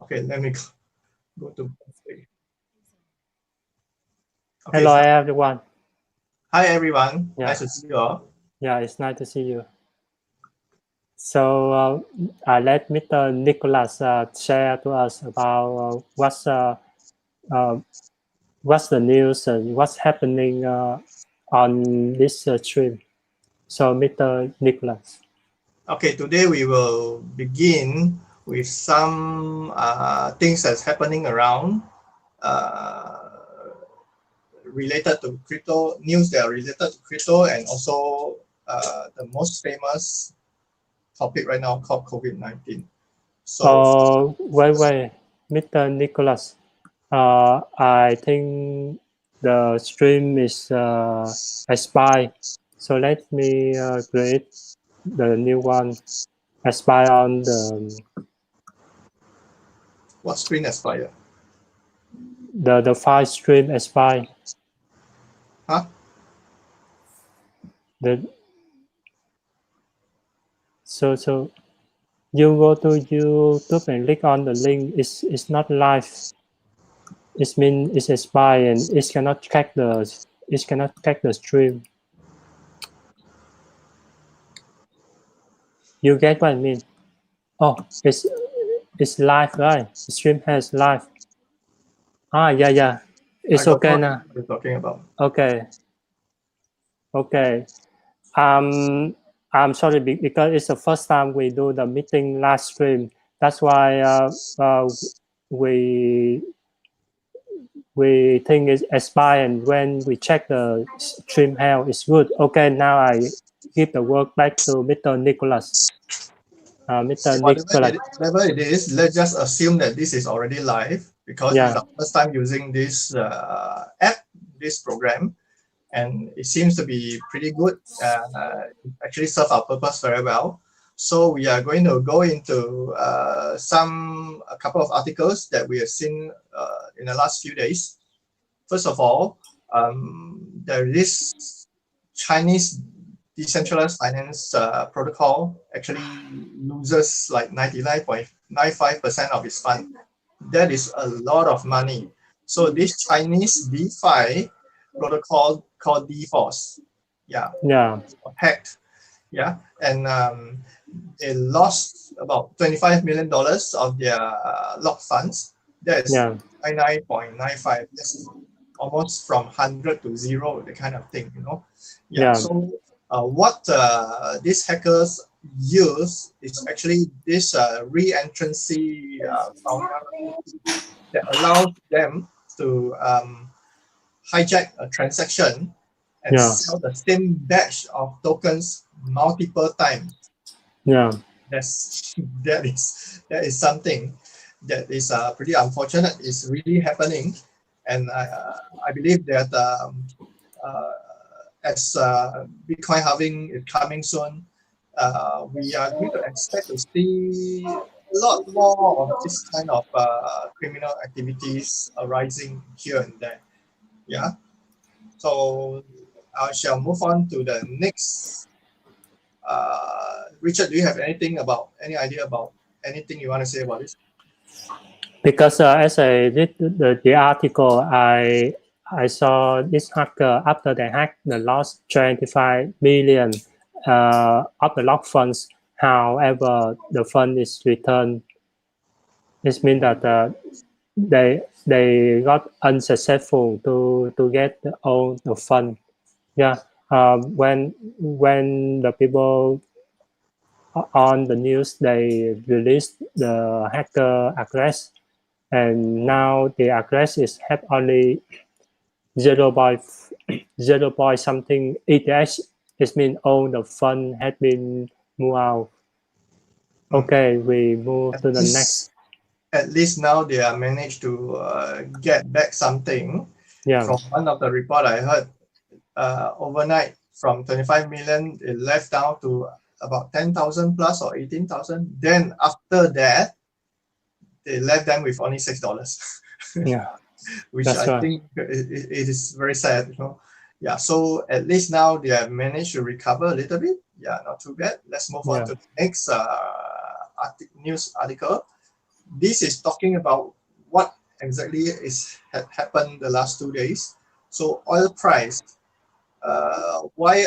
Okay, let me go to. Okay, Hello, everyone. Hi, everyone. Yeah. Nice to see you all. Yeah, it's nice to see you. So let Mr. Nicholas share to us about what's the news and what's happening on this stream. So, Mr. Nicholas. Okay, today we will begin with some things that's happening around related to crypto, news that are related to crypto, and also the most famous topic right now called COVID-19. So, wait, Mr. Nicholas. I think the stream is expired. So let me create the new one. Expire on the what screen expire? The file stream expire. Huh? So you go to YouTube and click on the link. It's not live. It means it's expired and it cannot check the stream. You get what I mean? Oh, it's live, right? The stream has live. Yeah. It's okay now. What you're talking about. Okay. I'm sorry because it's the first time we do the meeting live stream. That's why we think it's expired, and when we check the stream health, it's good. Okay, now I give the work back to Mr. Nicholas. Mr. Nicholas. Whatever it is, let's just assume that this is already live because it's our first time using this app, this program, and it seems to be pretty good. Actually serve our purpose very well. So we are going to go into a couple of articles that we have seen in the last few days. First of all, there is Chinese decentralized finance protocol actually loses like 99.95% of its fund. That is a lot of money. So this Chinese DeFi protocol called DeForce, hacked, and they lost about $25 million of their locked funds. That's 99.95. That's almost from 100 to 0, the kind of thing, So what these hackers use is actually this re-entrancy vulnerability that allows them to hijack a transaction and sell the same batch of tokens multiple times. That is something that is pretty unfortunate. It's really happening, and I believe that as Bitcoin halving is coming soon, we are going to expect to see a lot more of this kind of criminal activities arising here and there. So I shall move on to the next. Richard, do you have any idea about anything you want to say about this? Because as I read the article, I saw this hacker, after they hacked the lost 25 million of the locked funds. However, the fund is returned. This means that they got unsuccessful to get all the fund. When the people on the news, they released the hacker address, and now the address is have only 0. Something ETH. It means all the fund had been moved out. Okay, we move to the next. At least now they are managed to get back something. From one of the report I heard, overnight from 25 million, it left down to about 10,000 plus or 18,000. Then after that, they left them with only $6. Which I think it is very sad, so at least now they have managed to recover a little bit. Not too bad. Let's move on to the next news article. this is talking about what exactly had happened the last 2 days. So oil price. Why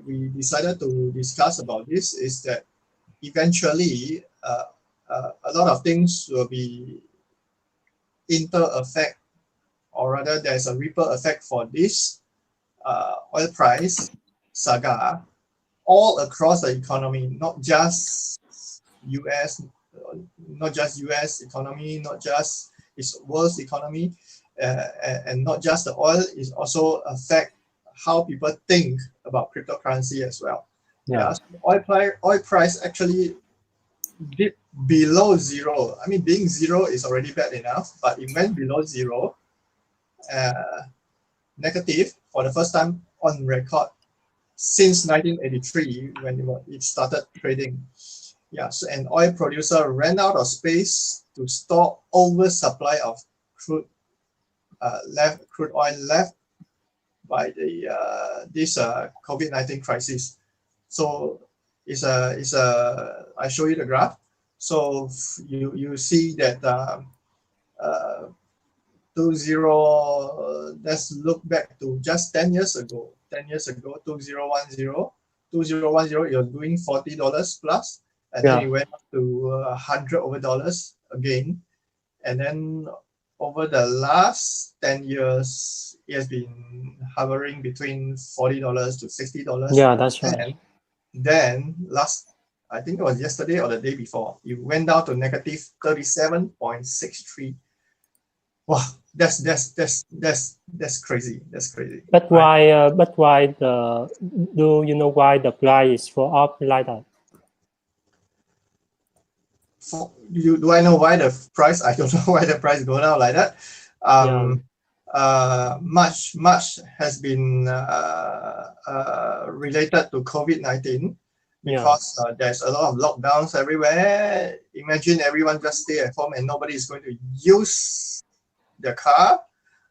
we decided to discuss about this is that eventually a lot of things will be inter effect, or rather there's a ripple effect for this oil price saga all across the economy, not just US, economy, not just its world's economy, and not just the oil. It also affect how people think about cryptocurrency as well. Yeah. So oil price actually dipped below zero. I mean, being zero is already bad enough, but it went below zero, negative for the first time on record since 1983 when it started trading. Yeah, so an oil producer ran out of space to store oversupply of crude oil left by the this COVID-19 crisis. So I show you the graph. So you see that let's look back to just 10 years ago. 2010, it was doing $40 plus, and then it went up to $100 again, and then over the last 10 years, it has been hovering between $40 to $60. Yeah, that's right. And then I think it was yesterday or the day before, it went down to negative 37.63. Wow, that's crazy. That's crazy. But why? Do you know why the price for up like that? Do I know why the price? I don't know why the price go down like that. Much has been related to COVID-19 because there's a lot of lockdowns everywhere. Imagine everyone just stay at home and nobody is going to use their car.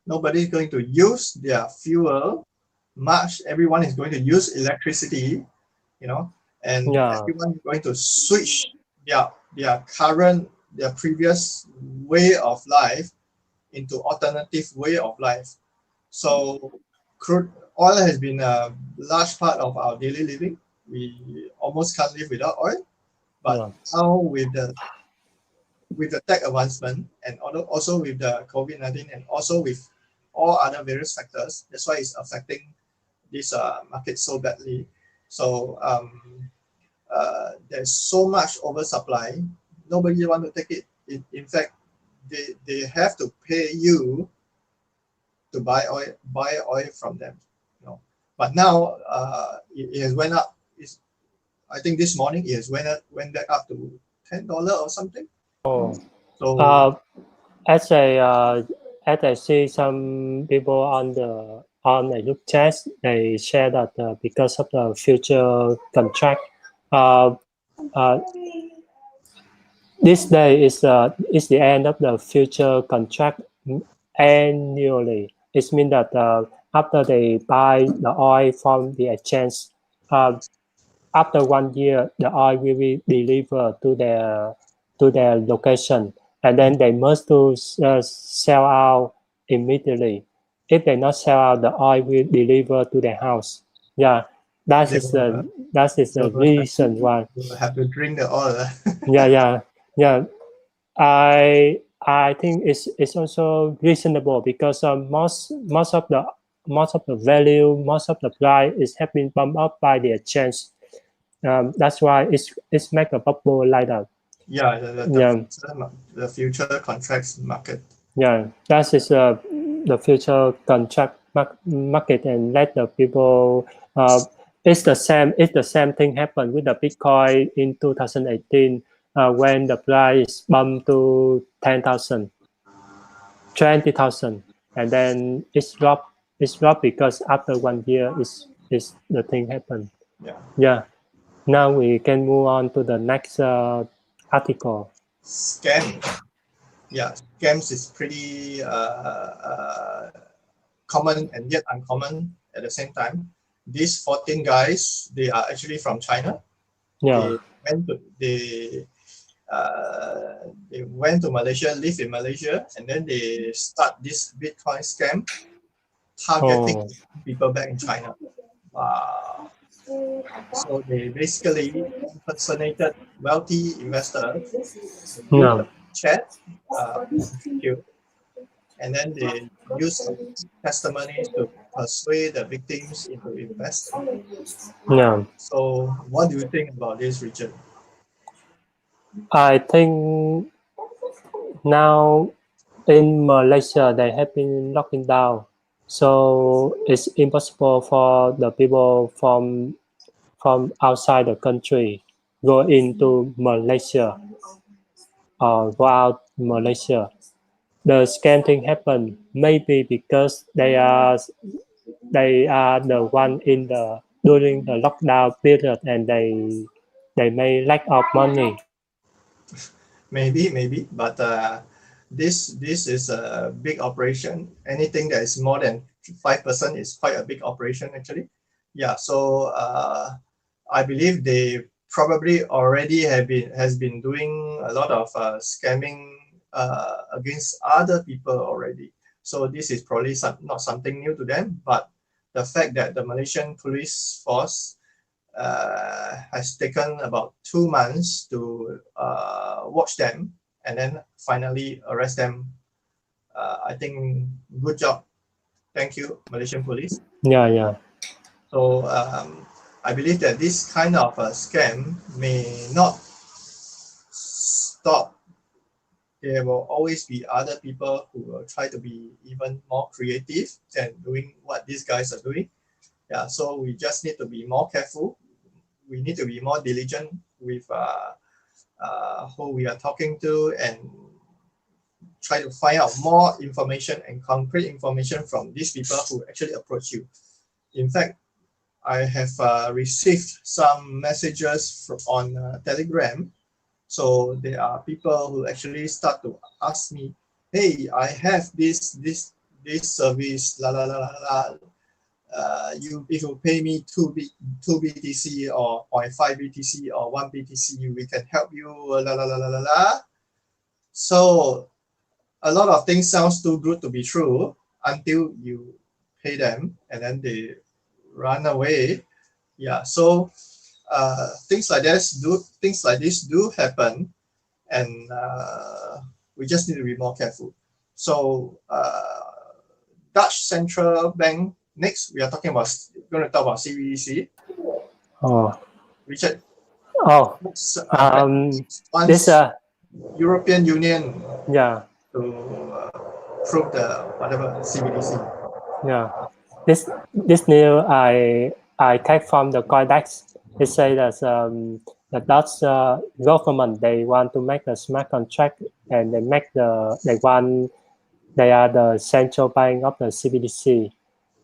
Nobody is going to use their fuel much. Everyone is going to use electricity, and everyone is going to switch their previous way of life into alternative way of life. So crude oil has been a large part of our daily living. We almost can't live without oil. But now with the tech advancement and also with the COVID-19 and also with all other various factors, that's why it's affecting this market so badly. So there's so much oversupply. Nobody want to take it. In fact, they have to pay you to buy oil from them. But now it has went up. I think this morning it has went back up to $10 or something. Oh, so as I see some people on the group chat, they share that because of the future contract, this day is the end of the future contract annually. It means that after they buy the oil from the exchange, after 1 year, the oil will be delivered to their location, and then they must to sell out immediately. If they not sell out, the oil will deliver to their house. Yeah, that is the reason why. You have to drink the oil. Yeah. I think it's also reasonable because most of the value, most of the price have been bumped up by the exchange. That's why it's make a bubble like that. Yeah, the future contracts market. Yeah, that is the future contract market, and let the people. It's the same thing happened with the Bitcoin in 2018 when the price bumped to 10,000, 20,000, and then it's dropped. It's dropped because after 1 year is the thing happened. Yeah. Now we can move on to the next article. Scams. Yeah, scams is pretty common and yet uncommon at the same time. These 14 guys, they are actually from China. Yeah. they went to Malaysia, live in Malaysia, and then they start this Bitcoin scam, targeting people back in China. So they basically impersonated wealthy investors, use the chat, and then they use some testimonies to persuade the victims into investing. Yeah. So what do you think about this, Richard? I think now in Malaysia they have been locking down, so it's impossible for the people from outside the country go into Malaysia or go out Malaysia. The scam thing happened maybe because they are the one in the during the lockdown period and they may lack of money. Maybe, but this is a big operation. Anything that is more than 5% is quite a big operation, actually. Yeah, so I believe they probably already has been doing a lot of scamming against other people already. So this is probably not something new to them, but the fact that the Malaysian police force has taken about 2 months to watch them and then finally arrest them. I think good job. Thank you, Malaysian police. Yeah. So I believe that this kind of scam may not stop. There will always be other people who will try to be even more creative than doing what these guys are doing. Yeah, so we just need to be more careful. We need to be more diligent with who we are talking to and try to find out more information and concrete information from these people who actually approach you. In fact, I have received some messages on Telegram. So there are people who actually start to ask me, "Hey, I have this service, la la la la la. If you pay me 2 BTC or 0.5 BTC or 1 BTC, we can help you, la la la la la la." So a lot of things sounds too good to be true until you pay them and then they run away. Yeah, so things like this do happen, and we just need to be more careful. So Dutch Central Bank. Next, we are going to talk about CBDC. Oh. Richard. Oh. This European Union. Yeah. To prove the whatever CBDC. Yeah. This new I take from the CryptoDigest. It says that the Dutch government they want to make a smart contract and they are the central bank of the CBDC,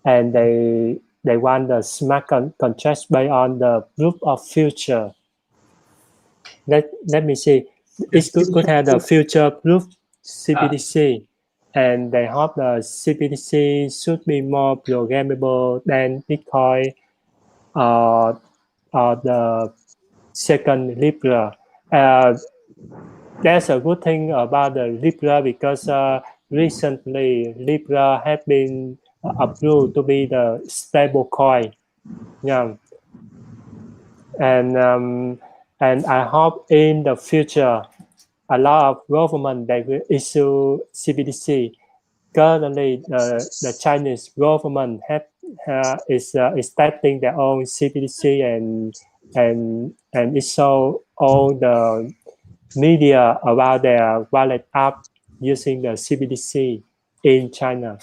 and they want the smart contracts based on the proof of future. Let me see. It's good to have the future proof CBDC, and they hope the CBDC should be more programmable than Bitcoin or the second Libra. That's a good thing about the Libra because recently Libra have been approved to be the stable coin. Yeah, and I hope in the future a lot of government they will issue CBDC. Currently, the Chinese government is starting their own CBDC and it show all the media about their wallet app using the CBDC in China.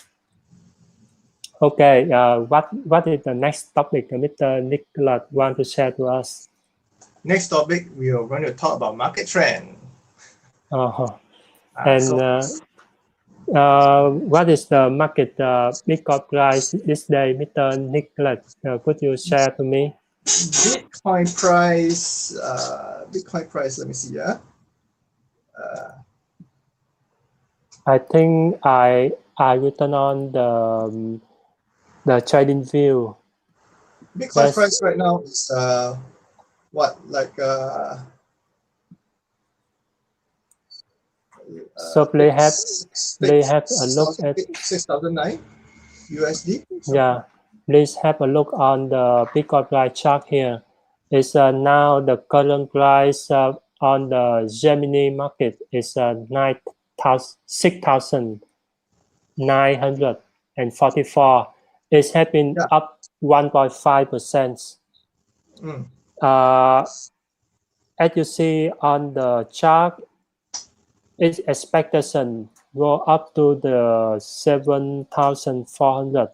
Okay, what is the next topic Mr. Nicholas want to share to us? Next topic, we are going to talk about market trend. What is the market Bitcoin price this day, Mr. Nicholas? Could you share to me? Bitcoin price. Let me see. I think I will turn on the trading view. Bitcoin price right now is what, like So they have a look at 6,009 USD. Yeah, please have a look on the Bitcoin price chart here. It's now the current price on the Gemini market is 6,944. It has been up 1.5%. As you see on the chart, its expectation go up to the 7,400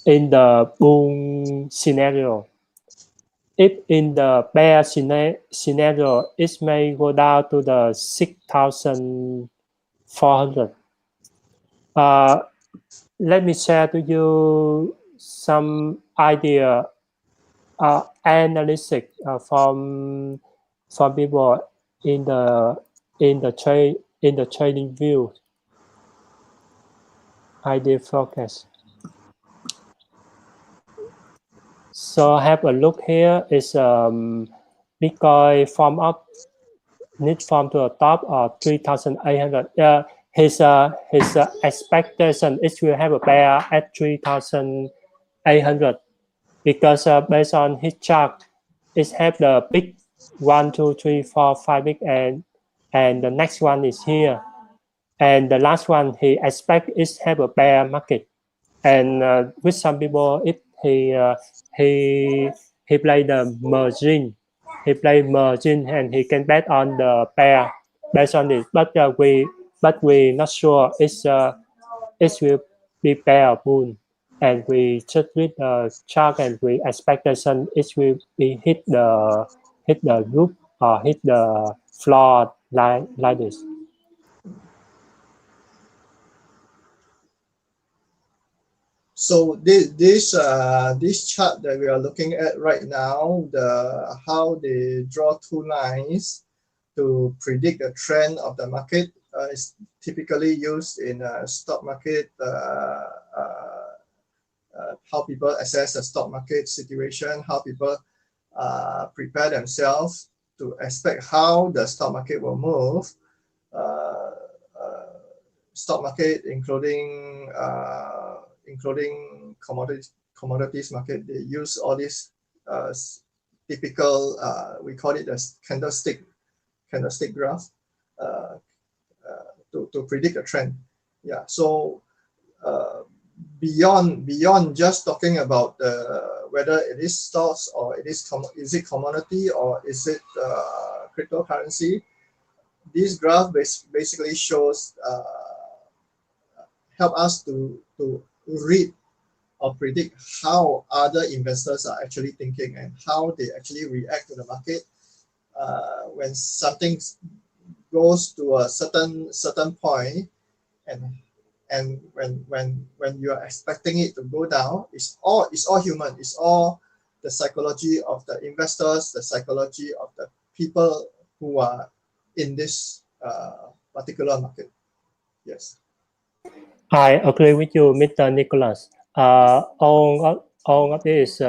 in the boom scenario. If in the bear scenario, it may go down to the 6,400. Let me share to you some idea analysis from people in the trading view idea forecast. So have a look here is Bitcoin form up need form to the top of 3,800. His expectation is will have a bear at 3,800 because based on his chart, it have the big 1, 2, 3, 4, 5 big and the next one is here, and the last one he expect is have a bear market, and with some people if he play the margin. He play margin and he can bet on the pair based on it. But we not sure it will be pair or bull. And we check with the chart and we expectation it will be hit the roof or hit the floor like this. So this chart that we are looking at right now, how they draw two lines to predict the trend of the market is typically used in a stock market. How people assess the stock market situation, how people prepare themselves to expect how the stock market will move. Stock market, including commodities market, they use all these typical we call it a candlestick graph to predict a trend. Yeah, so beyond just talking about whether it is stocks or is it commodity or is it cryptocurrency, this graph basically shows help us to read or predict how other investors are actually thinking and how they actually react to the market when something goes to a certain point, and when you are expecting it to go down, it's all human. It's all the psychology of the investors, the psychology of the people who are in this particular market. Yes. I agree with you, Mr. Nicholas. All of this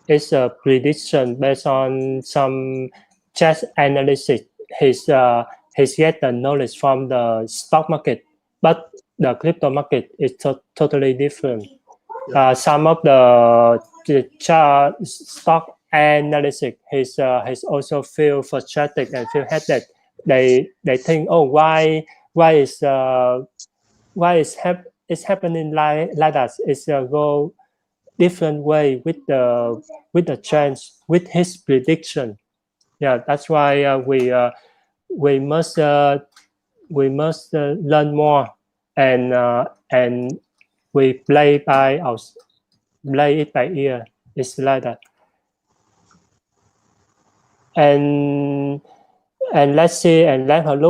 is a prediction based on some chart analysis. He's get the knowledge from the stock market, but the crypto market is totally different. Some of the chart stock analysis, he's also feel frustrated and feel headache. They think, oh, why is it's happening like that? It's go different way with the change with his prediction. Yeah, that's why we must learn more and we play it by ear. It's like that. And let's see and let have a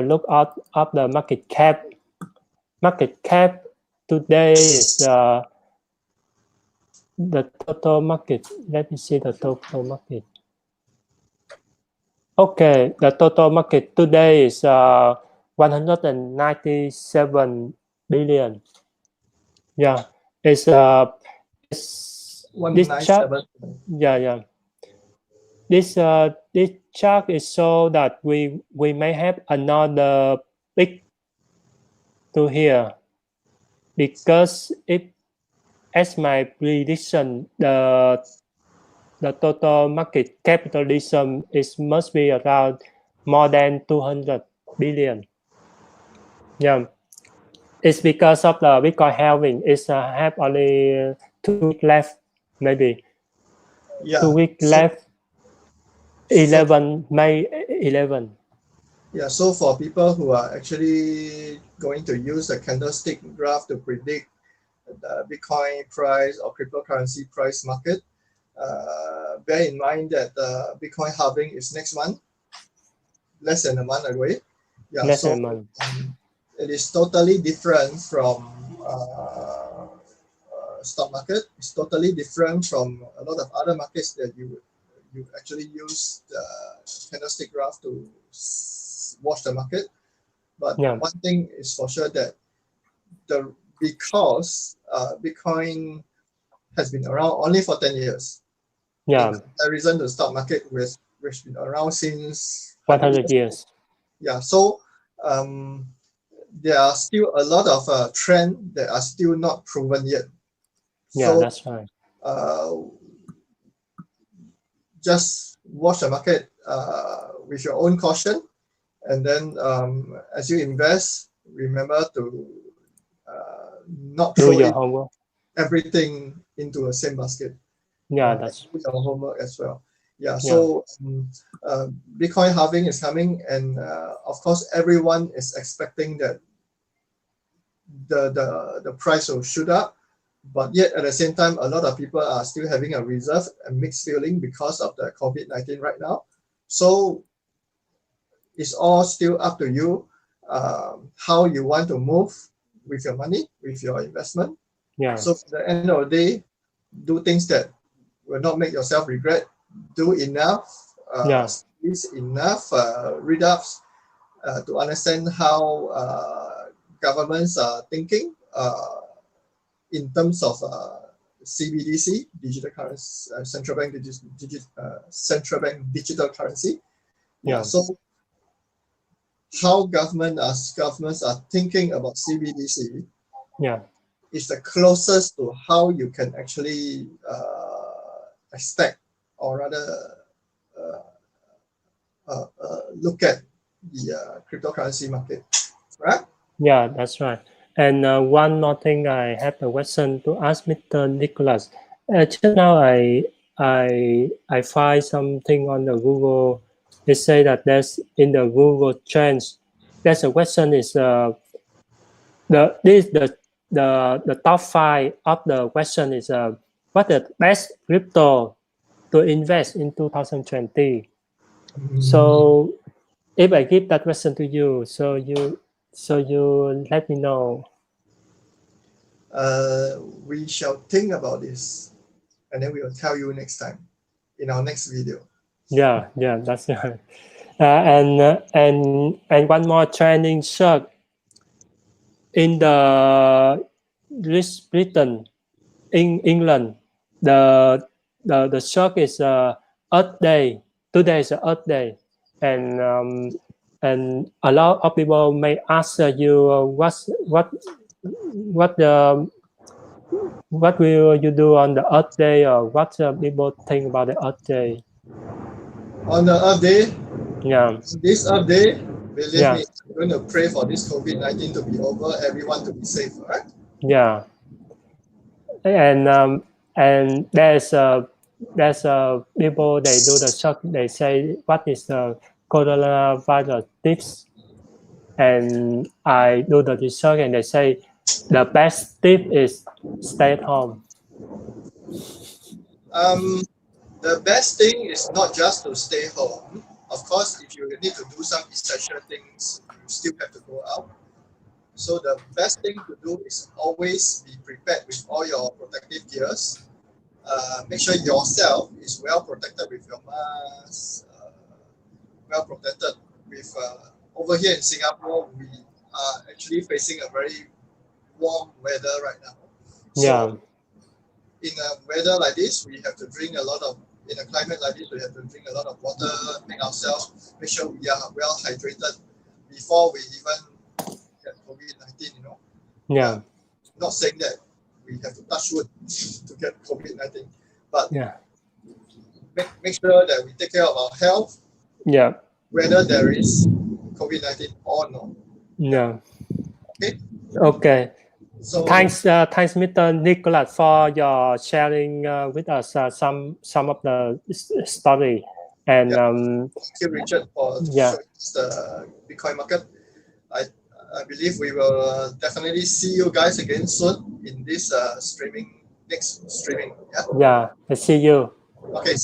look at the market cap. Market cap today is the total market. Let me see the total market. Okay, the total market today is 197 billion. Yeah, it's this chart. Yeah. this chart is so that we may have another peak to here, because if, as my prediction, the total market capitalism is must be around more than 200 billion. Yeah, it's because of the Bitcoin halving. It's have only 2 weeks left, maybe. Yeah. 2 weeks left. 11 May 11. Yeah, so for people who are actually going to use a candlestick graph to predict the Bitcoin price or cryptocurrency price market, bear in mind that Bitcoin halving is next month, less than a month away. Yeah, Less so than a month. it is totally different from stock market. It's totally different from a lot of other markets that you actually use the candlestick graph to watch the market. But Yeah. one thing is for sure, that because Bitcoin has been around only for 10 years. Yeah. In comparison to the stock market, which been around since 100 years. Yeah, so there are still a lot of trends that are still not proven yet. Yeah, So that's right. Just watch the market with your own caution, and then as you invest, remember to not Do throw your homework. everything into the same basket. Yeah, that's do your homework as well. Yeah, so Bitcoin halving is coming, and of course everyone is expecting that the price will shoot up, but yet at the same time a lot of people are still having a reserve and mixed feeling because of the COVID-19 right now. So it's all still up to you, how you want to move with your money, with your investment. Yeah. So at the end of the day, do things that will not make yourself regret. Do enough, enough read-ups to understand how governments are thinking in terms of CBDC, digital currency, central bank digital currency. Yeah. So how governments are thinking about CBDC. Yeah. Is the closest to how you can actually expect, or rather look at the cryptocurrency market, right? Yeah, that's right. And one more thing, I have a question to ask Mr. Nicholas. Just now, I find something on the Google. They say that there's in the Google Trends. There's a question is the top 5 of the question is what the best crypto to invest in 2020. So if I give that question to you, so you let me know. We shall think about this, and then we will tell you next time in our next video. Yeah, that's right. And one more trending search in the Britain, in England. The search is Earth Day. Today is Earth Day, and a lot of people may ask you what will you do on the Earth Day, or what people think about the Earth Day? On the Earth Day, this Earth Day, believe me, I'm going to pray for this COVID-19 to be over, everyone to be safe, right? Yeah, and there's people, they do the search, they say what is the coronavirus tips, and I do the research, and they say the best tip is stay at home. The best thing is not just to stay home. Of course, if you need to do some essential things, you still have to go out. So the best thing to do is always be prepared with all your protective gears. Make sure yourself is well protected with your mask, well protected with over here in Singapore, we are actually facing a very warm weather right now. So in a weather like this, we have to drink a lot of in a climate like this, we have to drink a lot of water, make sure we are well hydrated before we even get COVID-19, you know. Yeah. Not saying that we have to touch wood to get COVID-19, but yeah, make sure that we take care of our health, yeah, whether there is COVID-19 or not. yeah. Okay. Okay. So Thanks, Mr. Nicholas, for your sharing with us some of the story. And thank you, Richard, for yeah, showing us the Bitcoin market. I believe we will definitely see you guys again soon in this next streaming. yeah. I see you. Okay. See